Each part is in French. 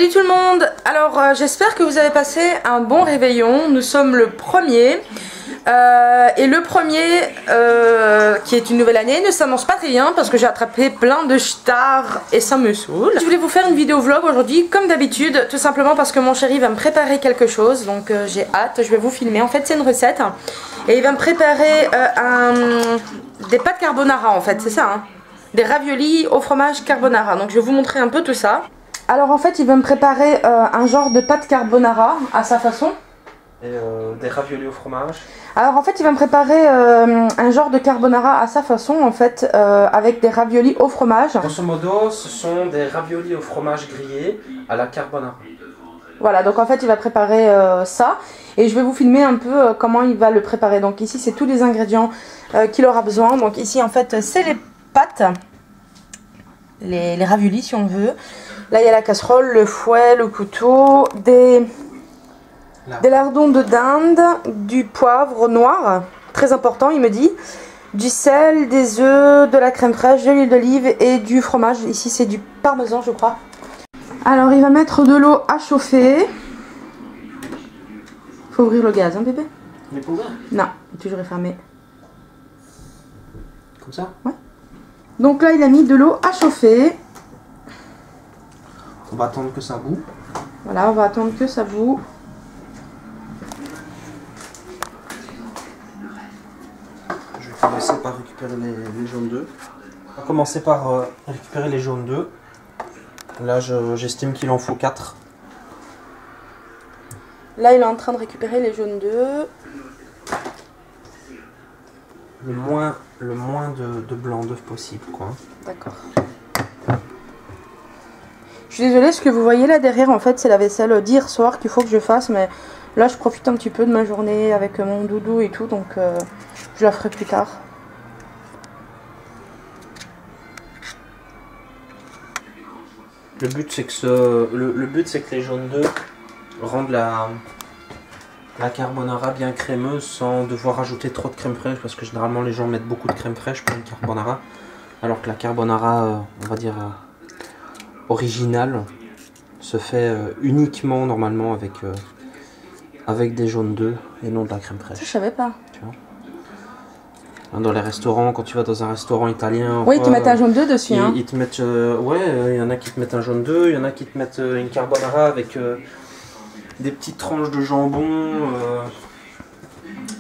Salut tout le monde. Alors j'espère que vous avez passé un bon réveillon. Nous sommes le 1er et le 1er qui est une nouvelle année ne s'annonce pas très bien parce que j'ai attrapé plein de stars et ça me saoule. Je voulais vous faire une vidéo vlog aujourd'hui comme d'habitude, tout simplement parce que mon chéri va me préparer quelque chose, donc j'ai hâte. Je vais vous filmer. En fait c'est une recette et il va me préparer des pâtes carbonara en fait, c'est ça hein, des raviolis au fromage carbonara. Donc je vais vous montrer un peu tout ça. Alors en fait il va me préparer un genre de pâte carbonara à sa façon. Et des raviolis au fromage. Alors en fait il va me préparer un genre de carbonara à sa façon en fait avec des raviolis au fromage. Grosso modo ce sont des raviolis au fromage grillé à la carbonara. Voilà, donc en fait il va préparer ça et je vais vous filmer un peu comment il va le préparer. Donc ici c'est tous les ingrédients qu'il aura besoin. Donc ici en fait c'est les pâtes, les raviolis si on veut. Là il y a la casserole, le fouet, le couteau, des lardons de dinde, du poivre noir, très important il me dit, du sel, des œufs, de la crème fraîche, de l'huile d'olive et du fromage. Ici c'est du parmesan je crois. Alors il va mettre de l'eau à chauffer. Faut ouvrir le gaz hein bébé? Il est pas ouvert? Non, toujours est fermé. Comme ça? Ouais. Donc là il a mis de l'eau à chauffer. On va attendre que ça bout. Voilà, on va attendre que ça bout. Je vais commencer par récupérer les jaunes d'œufs. On va commencer par récupérer les jaunes d'œufs. Là j'estime qu'il en faut 4. Là il est en train de récupérer les jaunes d'œufs. Le moins de blanc d'œuf possible quoi. D'accord. Je suis désolée, ce que vous voyez là derrière en fait c'est la vaisselle d'hier soir qu'il faut que je fasse, mais là je profite un petit peu de ma journée avec mon doudou et tout, donc je la ferai plus tard. Le but c'est que les jaunes d'œufs rendent la carbonara bien crémeuse sans devoir ajouter trop de crème fraîche, parce que généralement les gens mettent beaucoup de crème fraîche pour une carbonara, alors que la carbonara on va dire originale se fait uniquement normalement avec des jaunes d'œufs et non de la crème fraîche. Ça, je savais pas. Tu vois, dans les restaurants, quand tu vas dans un restaurant italien, oui, ils te mettent un jaune d'œuf dessus. Ils te mettent, ouais, il y en a qui te mettent un jaune d'œuf, il y en a qui te mettent une carbonara avec des petites tranches de jambon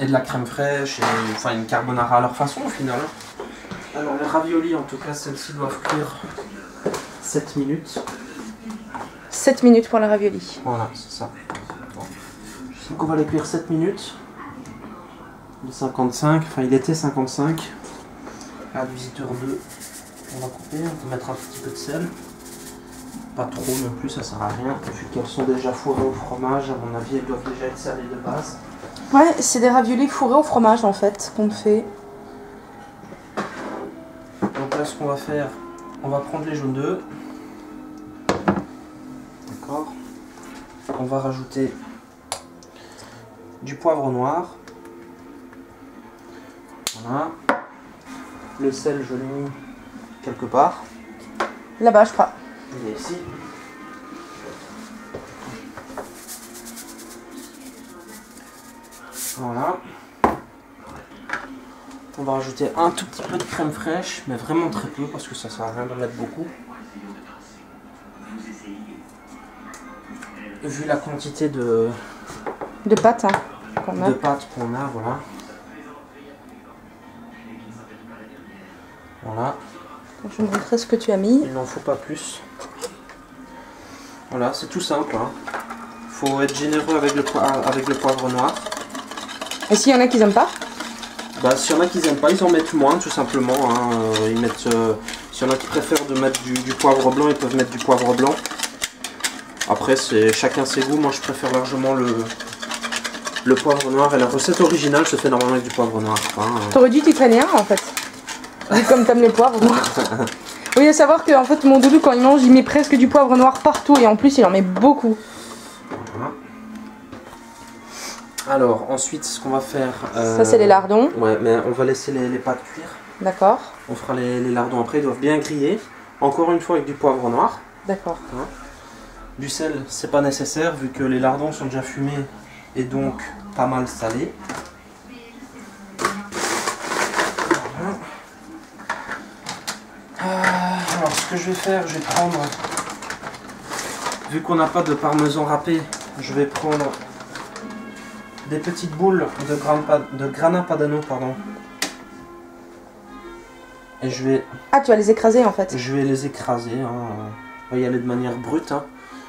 et de la crème fraîche, et, enfin une carbonara à leur façon au final. Alors les raviolis, en tout cas celles-ci doivent cuire 7 minutes. 7 minutes pour la ravioli. Voilà, c'est ça. Donc on va les cuire 7 minutes. De 55, enfin il était 55. À visiteur 2, on va couper, on peut mettre un petit peu de sel. Pas trop non plus, ça sert à rien. Vu qu'elles sont déjà fourrées au fromage, à mon avis elles doivent déjà être salées de base. Ouais, c'est des raviolis fourrés au fromage en fait qu'on fait. Donc là ce qu'on va faire, on va prendre les jaunes d'œufs. D'accord. On va rajouter du poivre noir. Voilà. Le sel, je l'ai mis quelque part. Là-bas, je crois. Il est ici. Voilà. On va rajouter un tout petit peu de crème fraîche, mais vraiment très peu parce que ça sert à rien d'en mettre beaucoup. Vu la quantité de pâtes hein, qu'on a. De pâtes qu'on a, voilà. Voilà. Je vais vous montrer ce que tu as mis. Il n'en faut pas plus. Voilà, c'est tout simple. Hein. Faut être généreux avec le poivre noir. Et s'il y en a qui n'aiment pas? Bah, s'il y en a qui n'aiment pas, ils en mettent moins, tout simplement. Hein. Ils mettent, s'il y en a qui préfèrent de mettre du poivre blanc, ils peuvent mettre du poivre blanc. Après, c'est chacun ses goûts. Moi, je préfère largement le poivre noir. Et la recette originale se fait normalement avec du poivre noir. Hein. T'aurais dû t'y traîner un en fait. Vu comme t'aimes les poivres noirs. Oui, à savoir que en fait, mon doudou, quand il mange, il met presque du poivre noir partout. Et en plus, il en met beaucoup. Voilà. Alors, ensuite, ce qu'on va faire... Ça, c'est les lardons. Ouais, mais on va laisser les pâtes cuire. D'accord. On fera les lardons après. Ils doivent bien griller. Encore une fois, avec du poivre noir. D'accord. Hein. Du sel, c'est pas nécessaire vu que les lardons sont déjà fumés et donc pas mal salés. Voilà. Alors ce que je vais faire, je vais prendre, vu qu'on n'a pas de parmesan râpé, je vais prendre des petites boules de grana padano, pardon. Et je vais... Ah, tu vas les écraser en fait. Je vais les écraser, hein. On va y aller de manière brute. Hein.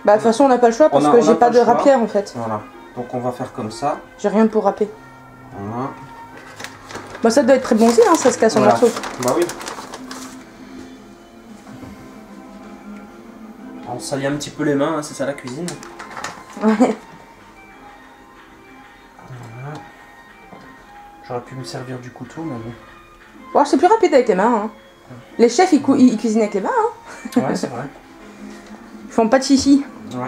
Bah de toute façon on n'a pas le choix parce que j'ai pas de rapière en fait. Voilà, donc on va faire comme ça. J'ai rien pour râper. Voilà. Bah ça doit être très bon aussi, hein, ça se casse en morceaux. Bah oui. On salit un petit peu les mains, hein, c'est ça la cuisine. Ouais. Voilà. J'aurais pu me servir du couteau, mais bon. Bon, c'est plus rapide avec les mains. Hein. Les chefs ils cuisinent avec les mains. Hein. Ouais, c'est vrai. Ils font pas de chichi. Ouais.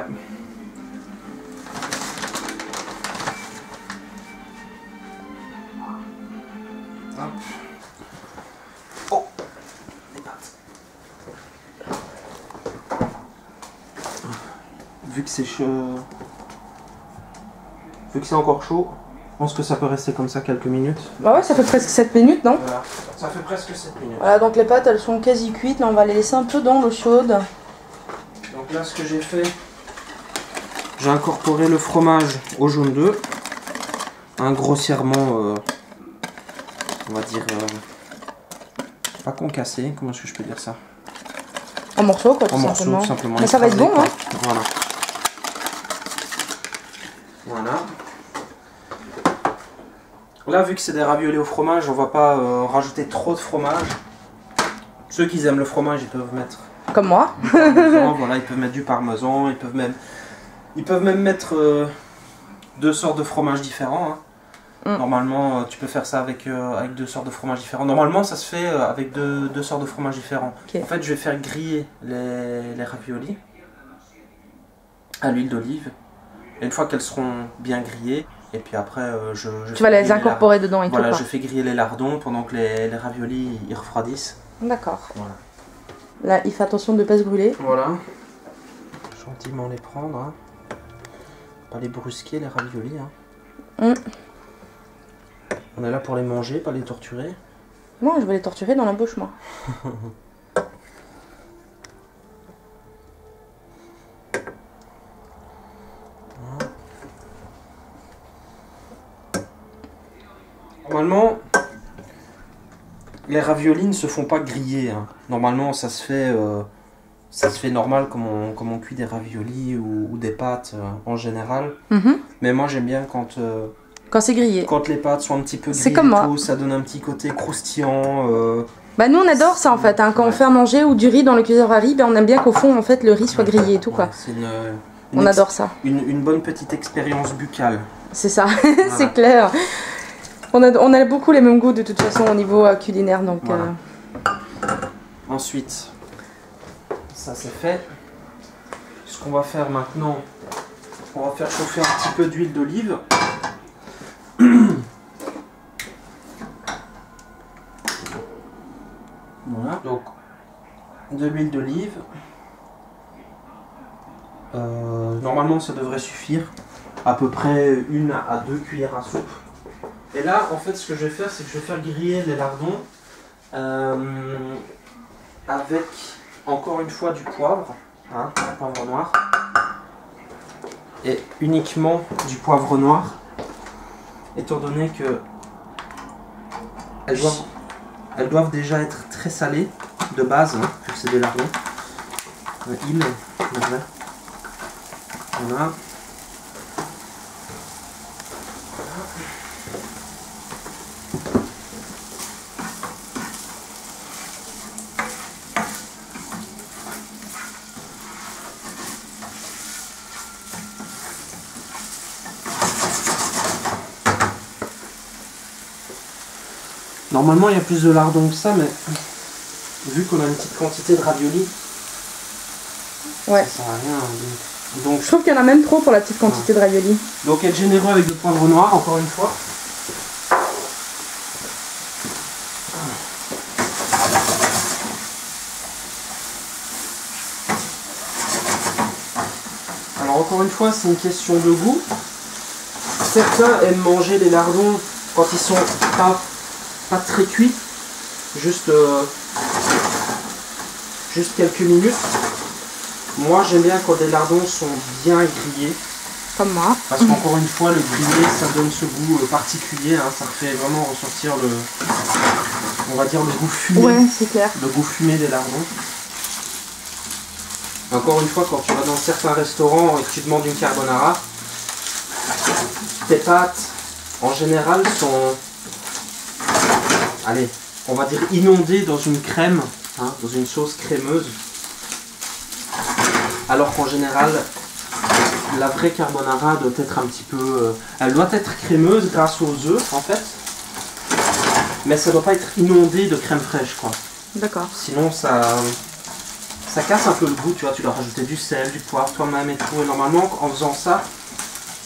Hop. Oh, les pâtes. Vu que c'est chaud, vu que c'est encore chaud, je pense que ça peut rester comme ça quelques minutes. Bah ouais, ça fait presque 7 minutes, non? Voilà, ça fait presque 7 minutes. Voilà, donc les pâtes elles sont quasi cuites. Là on va les laisser un peu dans l'eau chaude. Donc là, ce que j'ai fait, j'ai incorporé le fromage au jaune d'œuf, grossièrement, on va dire, pas concassé, comment est-ce que je peux dire ça? En morceaux quoi, tout en simplement. morceaux, simplement. Mais ça va être bon, hein? Voilà. Voilà. Là, vu que c'est des raviolis au fromage, on va pas rajouter trop de fromage. Ceux qui aiment le fromage, ils peuvent mettre Comme moi. du parmesan, voilà, ils peuvent mettre du parmesan, ils peuvent même mettre deux sortes de fromages différents. Hein. Normalement, tu peux faire ça avec deux sortes de fromages différents. Normalement, ça se fait avec deux sortes de fromages différents. Okay. En fait, je vais faire griller les raviolis à l'huile d'olive. Et une fois qu'elles seront bien grillées, et puis après, tu vas les incorporer dedans et voilà, tout. Voilà, je fais griller les lardons pendant que les raviolis ils refroidissent. D'accord. Voilà. Là, il fait attention de ne pas se brûler. Voilà. Gentiment les prendre. Hein. Pas les brusquer, les raviolis. Hein. On est là pour les manger, pas les torturer. Non, je vais les torturer dans la bouche, moi. Normalement, les raviolis ne se font pas griller. Hein. Normalement, ça se fait normal comme on cuit des raviolis ou des pâtes en général. Mais moi, j'aime bien quand c'est grillé. Quand les pâtes sont un petit peu grillées, comme moi. tout, ça donne un petit côté croustillant. Bah nous on adore ça en fait. Hein. Quand on fait à manger ou du riz dans le cuiseur à riz, ben, on aime bien qu'au fond en fait le riz soit grillé et tout quoi. On adore ça. Une bonne petite expérience buccale. C'est ça, voilà. C'est clair. On a beaucoup les mêmes goûts de toute façon au niveau culinaire donc. Voilà. Ensuite, ça c'est fait. Ce qu'on va faire maintenant, on va faire chauffer un petit peu d'huile d'olive. Voilà, donc de l'huile d'olive. Normalement ça devrait suffire. À peu près 1 à 2 cuillères à soupe. Et là, en fait, ce que je vais faire, c'est que je vais faire griller les lardons avec encore une fois du poivre, hein, du poivre noir. Et uniquement du poivre noir, étant donné que elles doivent déjà être très salées de base, hein, vu que c'est des lardons. Voilà. Normalement, il y a plus de lardons que ça, mais vu qu'on a une petite quantité de raviolis, ouais. Ça sert à rien. Donc, je trouve qu'il y en a même trop pour la petite quantité de raviolis. Donc être généreux avec le poivre noir, encore une fois. encore une fois, c'est une question de goût. Certains aiment manger les lardons quand ils sont pas très cuits, juste quelques minutes. Moi, j'aime bien quand les lardons sont bien grillés. Comme moi. Parce qu'encore une fois, le grillé, ça donne ce goût particulier. Hein, ça fait vraiment ressortir on va dire le goût fumé. Ouais, c'est clair. Le goût fumé des lardons. Encore une fois, quand tu vas dans certains restaurants et que tu demandes une carbonara, tes pâtes, en général, sont, allez, on va dire inondées dans une crème, hein, dans une sauce crémeuse. Alors qu'en général, la vraie carbonara doit être un petit peu... elle doit être crémeuse grâce aux œufs, en fait. Mais ça doit pas être inondé de crème fraîche, quoi. D'accord. Sinon, ça casse un peu le goût, tu vois. Tu dois rajouter du sel, du poivre, toi-même et tout. Et normalement, en faisant ça,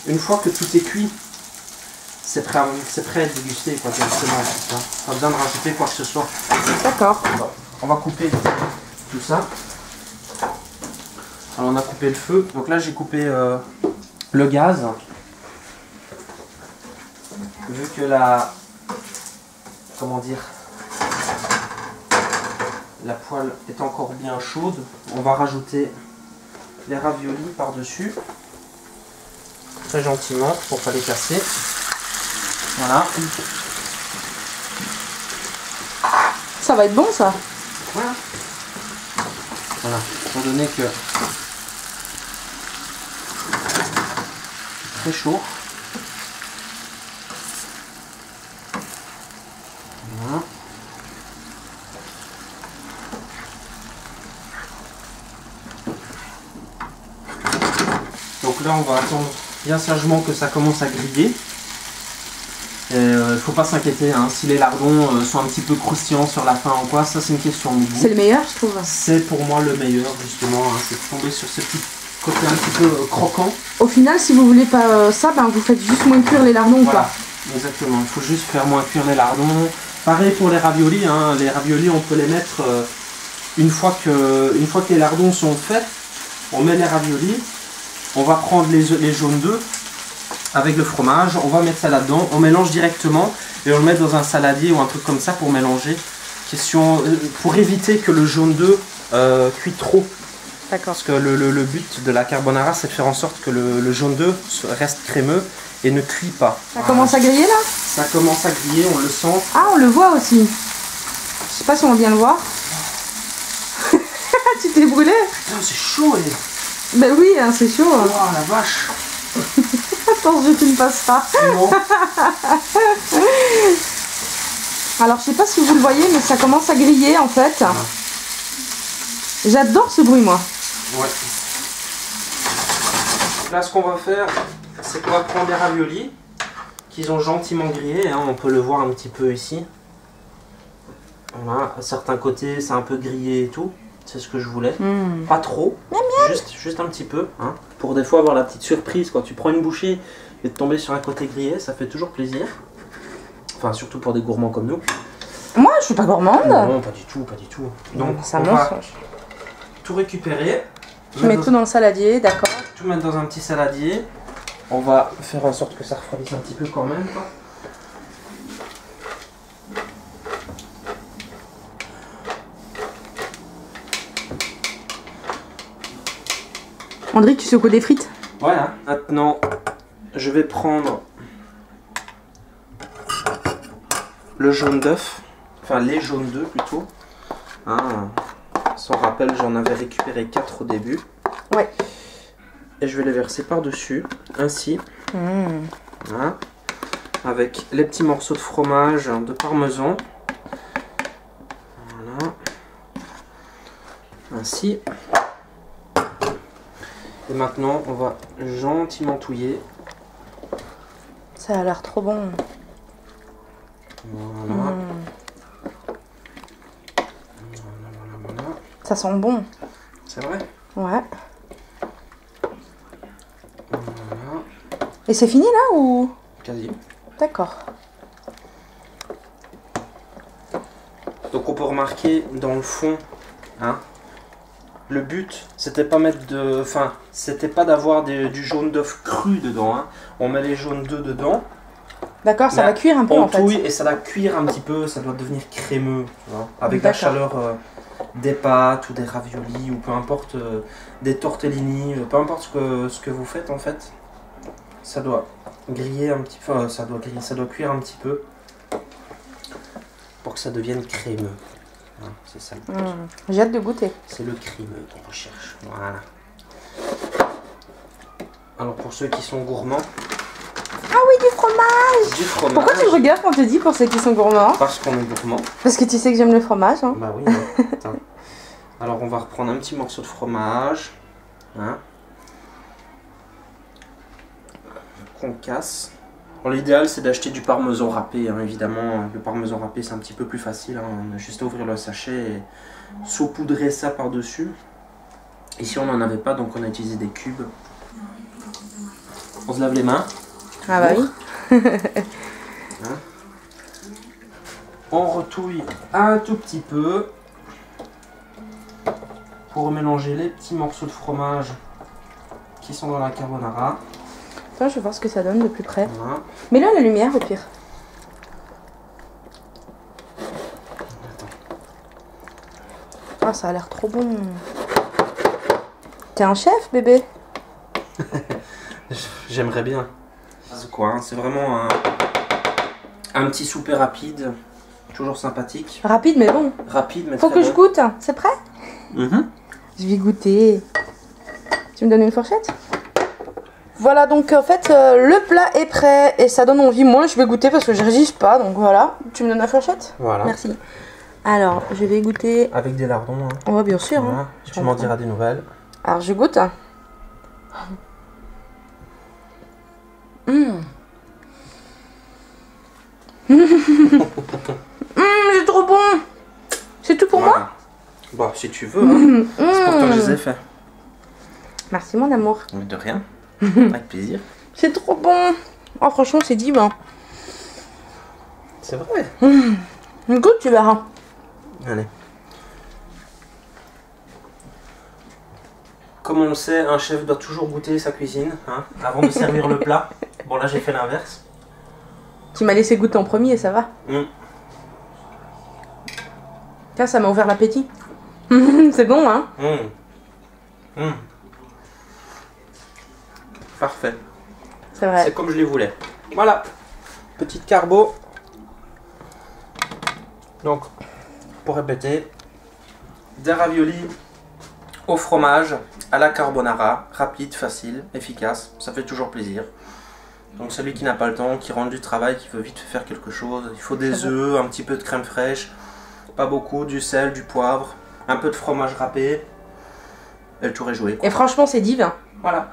une fois que tout est cuit, c'est prêt à être dégusté, quoi, directement. Pas besoin de rajouter quoi que ce soit. D'accord. On va couper tout ça. Alors, on a coupé le feu. Donc là, j'ai coupé le gaz. Vu que la... Comment dire, la poêle est encore bien chaude, on va rajouter les raviolis par-dessus, très gentiment pour pas les casser. Voilà. Ça va être bon ça. Voilà. Voilà. Étant donné que c'est très chaud. Voilà. Donc là on va attendre bien sagement que ça commence à griller. Il ne faut pas s'inquiéter, hein, si les lardons sont un petit peu croustillants sur la fin ou quoi, ça c'est une question de goût. C'est le meilleur je trouve. C'est pour moi le meilleur justement, hein, c'est de tomber sur ce petit côté un petit peu croquant. Au final si vous voulez pas ça, ben, vous faites juste moins cuire les lardons Voilà, quoi. exactement, il faut juste faire moins cuire les lardons. Pareil pour les raviolis, hein. Les raviolis on peut les mettre une fois que les lardons sont faits, on met les raviolis, on va prendre les jaunes d'œufs avec le fromage, on va mettre ça là-dedans, on mélange directement et on le met dans un saladier ou un truc comme ça pour mélanger. Pour éviter que le jaune d'œuf cuit trop. D'accord. Parce que le but de la carbonara c'est de faire en sorte que le jaune d'œuf reste crémeux et ne cuit pas. Ça commence à griller là? Ça commence à griller, on le sent. Ah on le voit aussi. Je sais pas si on va bien le voir. Tu t'es brûlé? Putain c'est chaud Ben oui hein, c'est chaud. Oh la vache. Attends, je filme pas ça. Non. Alors, je sais pas si vous le voyez, mais ça commence à griller en fait. J'adore ce bruit, moi. Ouais. Là, ce qu'on va faire, c'est qu'on va prendre les raviolis qu'ils ont gentiment grillés. Hein, on peut le voir un petit peu ici. Voilà, à certains côtés, c'est un peu grillé et tout. C'est ce que je voulais. Pas trop, juste un petit peu. Hein, pour des fois avoir la petite surprise quand tu prends une bouchée et de tomber sur un côté grillé, ça fait toujours plaisir. Enfin, surtout pour des gourmands comme nous. Moi, je suis pas gourmande. Non, pas du tout, pas du tout. Donc, ça on mange. va tout récupérer. Je mets tout dans le saladier, d'accord. Tout mettre dans un petit saladier. On va faire en sorte que ça refroidisse un petit peu quand même, quoi. André, tu secoues des frites? Voilà. Maintenant, je vais prendre le jaune d'œuf. Enfin, les jaunes d'œufs plutôt. Hein, sans rappel, j'en avais récupéré 4 au début. Ouais. Et je vais les verser par-dessus, ainsi. Voilà. Avec les petits morceaux de fromage, de parmesan. Voilà. Ainsi. Et maintenant, on va gentiment touiller. Ça a l'air trop bon. Voilà. Voilà. Ça sent bon. C'est vrai? Ouais. Voilà. Et c'est fini là ou? Quasi. D'accord. Donc on peut remarquer dans le fond, hein, Le but, c'était pas mettre de... Enfin, c'était pas d'avoir du jaune d'œuf cru dedans. Hein. On met les jaunes d'œufs dedans. D'accord, ça va cuire un peu en fait. On touille et ça va cuire un petit peu, ça doit devenir crémeux. Tu vois, avec la chaleur des pâtes ou des raviolis ou peu importe, des tortellini, peu importe ce que vous faites en fait. Ça doit griller un petit peu, enfin, ça doit cuire un petit peu pour que ça devienne crémeux. Hein, c'est ça le but. J'ai hâte de goûter. C'est le crémeux qu'on recherche. Voilà. Alors pour ceux qui sont gourmands. Ah oui, du fromage! Du fromage. Pourquoi tu me regardes quand tu dis pour ceux qui sont gourmands? Parce qu'on est gourmand. Parce que tu sais que j'aime le fromage. Hein. Bah oui. Hein. Attends. Alors on va reprendre un petit morceau de fromage. Hein. Qu'on casse. Bon, l'idéal c'est d'acheter du parmesan râpé, hein, évidemment. Le parmesan râpé c'est un petit peu plus facile. Hein. On a juste à ouvrir le sachet et saupoudrer ça par-dessus. Ici on n'en avait pas, donc on a utilisé des cubes. On se lave les mains. Ah bah oui. Hein. On retouille un tout petit peu pour mélanger les petits morceaux de fromage qui sont dans la carbonara. Attends, je vais voir ce que ça donne de plus près. Voilà. Mais là, la lumière au pire. Ah, ça a l'air trop bon. T'es un chef, bébé? J'aimerais bien. C'est quoi, hein, c'est vraiment un petit souper rapide, toujours sympathique. Rapide mais bon. Rapide mais Faut très que je bon. goûte. C'est prêt? Je vais goûter. Tu me donnes une fourchette? Voilà, donc en fait le plat est prêt et ça donne envie. Moi je vais goûter parce que je résiste pas, donc voilà. Tu me donnes la fourchette? Voilà. Merci. Alors je vais goûter. Avec des lardons. Hein. Oh bien sûr. Voilà. Hein. Tu m'en diras des nouvelles. Alors je goûte. C'est trop bon. C'est tout pour moi? Bon, si tu veux, hein. C'est pour toi que je les ai fait. Merci mon amour. Mais de rien. Avec plaisir. C'est trop bon. Oh franchement c'est divin. C'est vrai. Goûte, tu verras. Allez. Comme on le sait, un chef doit toujours goûter sa cuisine, hein, avant de servir le plat. Bon là j'ai fait l'inverse. Tu m'as laissé goûter en premier, ça va. Tiens, ça m'a ouvert l'appétit. C'est bon, hein. Parfait. C'est vrai. C'est comme je les voulais. Voilà. Petite carbo. Donc, pour répéter, des raviolis au fromage, à la carbonara, rapide, facile, efficace. Ça fait toujours plaisir. Donc celui qui n'a pas le temps, qui rentre du travail, qui veut vite faire quelque chose, il faut des œufs, un petit peu de crème fraîche, pas beaucoup, du sel, du poivre, un peu de fromage râpé, et le tour est joué. Et franchement, c'est divin. Voilà.